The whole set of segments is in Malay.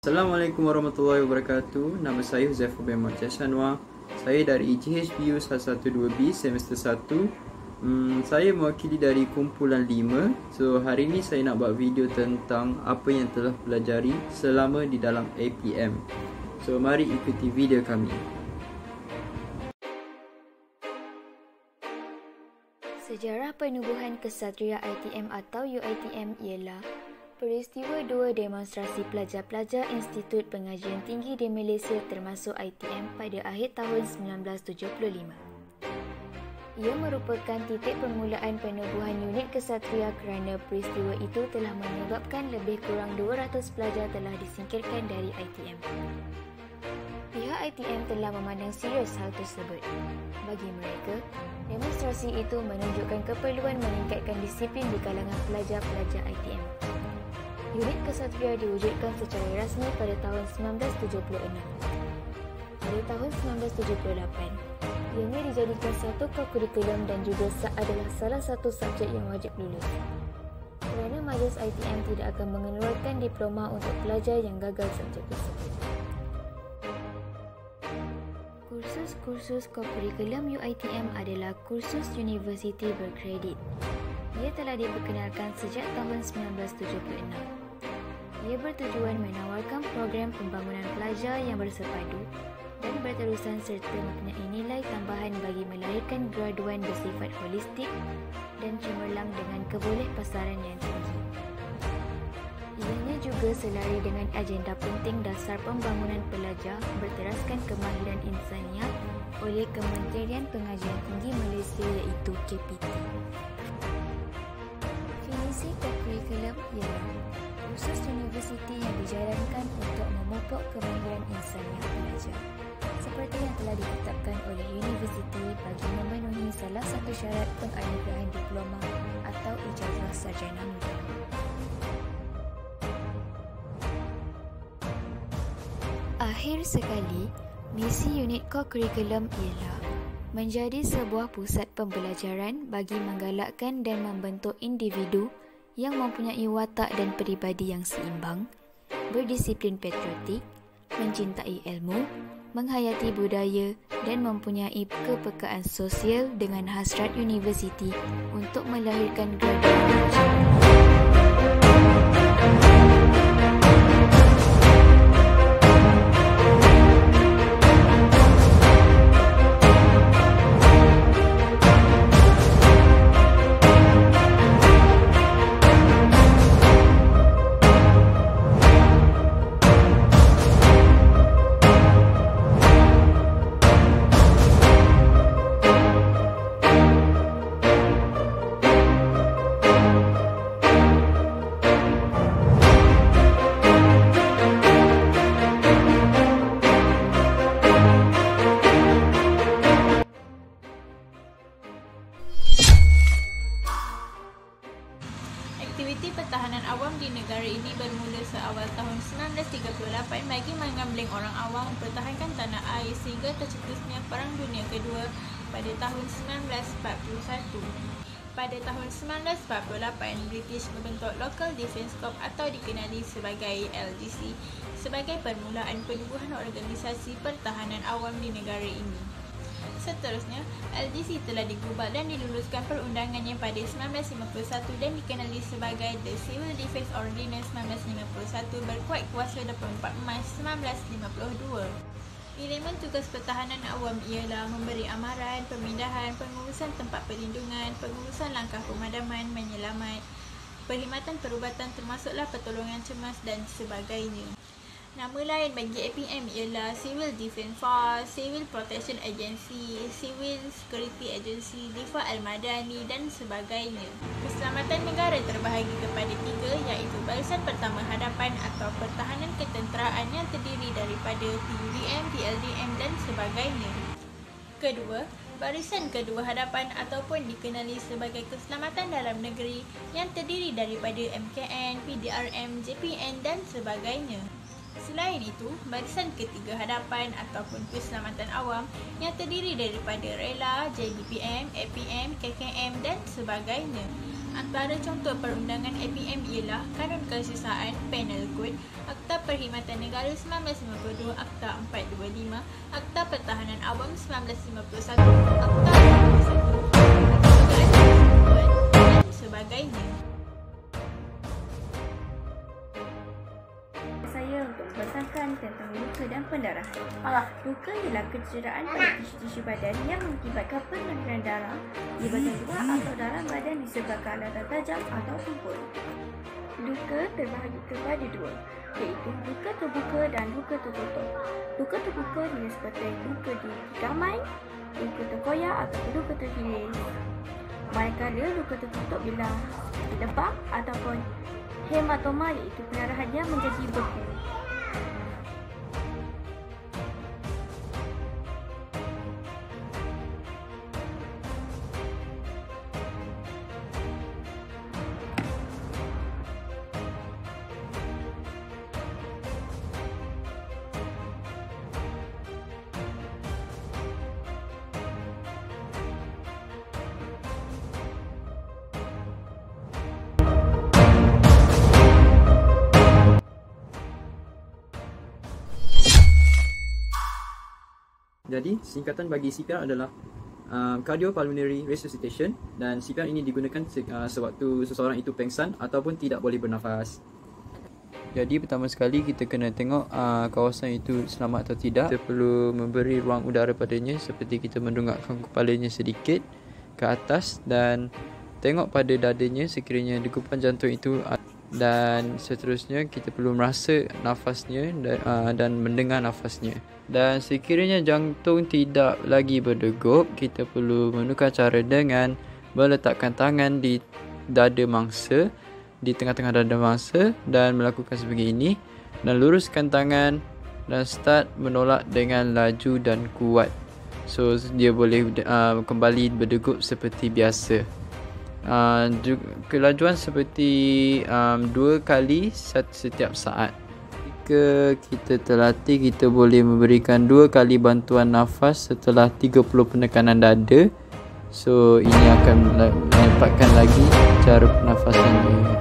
Assalamualaikum warahmatullahi wabarakatuh. Nama saya Huzaiful bin Muhammad Jashanwa. Saya dari GHBU 112B semester 1. Saya mewakili dari kumpulan 5. So hari ini saya nak buat video tentang apa yang telah pelajari selama di dalam APM. So mari ikuti video kami. Sejarah penubuhan Kesatria ITM atau UITM ialah peristiwa dua demonstrasi pelajar-pelajar Institut Pengajian Tinggi di Malaysia termasuk ITM pada akhir tahun 1975. Ia merupakan titik permulaan penubuhan unit Kesatria kerana peristiwa itu telah menyebabkan lebih kurang 200 pelajar telah disingkirkan dari ITM. Pihak ITM telah memandang serius hal tersebut. Bagi mereka, demonstrasi itu menunjukkan keperluan meningkatkan disiplin di kalangan pelajar-pelajar ITM. Unit Kesatria diwujudkan secara rasmi pada tahun 1976. Pada tahun 1978, ianya dijadikan satu kurikulum dan juga adalah salah satu subjek yang wajib lulus. Kerana majlis ITM tidak akan mengeluarkan diploma untuk pelajar yang gagal subjek tersebut. Kursus kurikulum UITM adalah kursus universiti berkredit. Ia telah diperkenalkan sejak tahun 1976. Ia bertujuan menawarkan program pembangunan pelajar yang bersepadu dan berterusan serta mempunyai nilai tambahan bagi melahirkan graduan bersifat holistik dan cemerlang dengan kebolehpasaran yang tinggi. Ianya juga selari dengan agenda penting dasar pembangunan pelajar berteraskan kemahiran insaniah oleh Kementerian Pengajian Tinggi Malaysia iaitu KPT. Definisi kurikulum ialah kursus universiti yang dijalankan untuk memupuk kemahiran insaniah pelajar seperti yang telah ditetapkan oleh universiti bagi memenuhi salah satu syarat penganugerahan diploma atau ijazah sarjana muda. Akhir sekali, misi unit kurikulum ialah menjadi sebuah pusat pembelajaran bagi menggalakkan dan membentuk individu yang mempunyai watak dan peribadi yang seimbang, berdisiplin patriotik, mencintai ilmu, menghayati budaya dan mempunyai kepekaan sosial dengan hasrat universiti untuk melahirkan graduan. Aktiviti pertahanan awam di negara ini bermula seawal tahun 1938 bagi mengambling orang awam mempertahankan tanah air sehingga tercetusnya Perang Dunia Kedua pada tahun 1941. Pada tahun 1948, British membentuk Local Defence Corps atau dikenali sebagai LDC sebagai permulaan penubuhan organisasi pertahanan awam di negara ini. Seterusnya, LDC telah digubal dan diluluskan perundangannya pada 1951 dan dikenali sebagai The Civil Defence Ordinance 1951 berkuat kuasa 24 Mac 1952. Elemen tugas pertahanan awam ialah memberi amaran, pemindahan, pengurusan tempat perlindungan, pengurusan langkah pemadaman, menyelamat, perkhidmatan perubatan termasuklah pertolongan cemas dan sebagainya. Nama lain bagi APM ialah Civil Defence Force, Civil Protection Agency, Civil Security Agency, Difah Al-Madani dan sebagainya. Keselamatan negara terbahagi kepada tiga iaitu Barisan Pertama Hadapan atau Pertahanan Ketenteraan yang terdiri daripada PUDM, PLDM dan sebagainya. Kedua, Barisan Kedua Hadapan ataupun dikenali sebagai Keselamatan Dalam Negeri yang terdiri daripada MKN, PDRM, JPN dan sebagainya. Selain itu, Barisan Ketiga Hadapan ataupun Keselamatan Awam yang terdiri daripada Rela, JBPM, APM, KKM dan sebagainya. Antara contoh perundangan APM ialah Kanun Kesusahan Penal Code, Akta Perkhidmatan Negara 1952, Akta 425, Akta Pertahanan Awam 1951, Akta 21, dan sebagainya. Saya untuk membasahkan tentang luka dan pendarahan. Luka ialah kecederaan pada tisu-tisu badan yang mengakibatkan pengeluaran darah di bahagian luar atau dalam badan disebabkan alatan tajam atau tumpul. Luka terbahagi kepada dua, iaitu luka terbuka dan luka tertutup. Luka terbuka dia seperti luka di gigaman, luka terkoyak atau luka terhiris. Manakala luka tertutup bila lebam ataupun hematoma, iaitu pendarahannya menjadi beku. Jadi, singkatan bagi CPR adalah Cardiopulmonary Resuscitation, dan CPR ini digunakan sewaktu seseorang itu pengsan ataupun tidak boleh bernafas. Jadi, pertama sekali kita kena tengok kawasan itu selamat atau tidak. Kita perlu memberi ruang udara padanya seperti kita mendongakkan kepalanya sedikit ke atas dan tengok pada dadanya sekiranya degupan jantung itu, dan seterusnya kita perlu merasa nafasnya dan mendengar nafasnya. Dan sekiranya jantung tidak lagi berdegup, kita perlu menukar cara dengan meletakkan tangan di dada mangsa, di tengah-tengah dada mangsa, dan melakukan sebegini, dan luruskan tangan dan start menolak dengan laju dan kuat. So dia boleh kembali berdegup seperti biasa. Kelajuan seperti 2 kali setiap saat. Jika kita terlatih, kita boleh memberikan 2 kali bantuan nafas setelah 30 penekanan dada. So ini akan menempatkan lagi cara pernafasannya.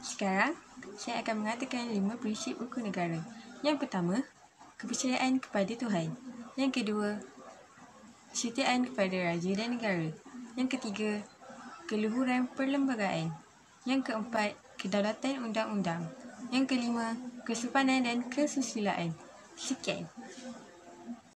Sekarang, saya akan mengatakan 5 prinsip hukum negara. Yang pertama, kepercayaan kepada Tuhan. Yang kedua, kesetiaan kepada raja dan negara. Yang ketiga, keluhuran perlembagaan. Yang keempat, kedaulatan undang-undang. Yang kelima, kesopanan dan kesusilaan. Sekian.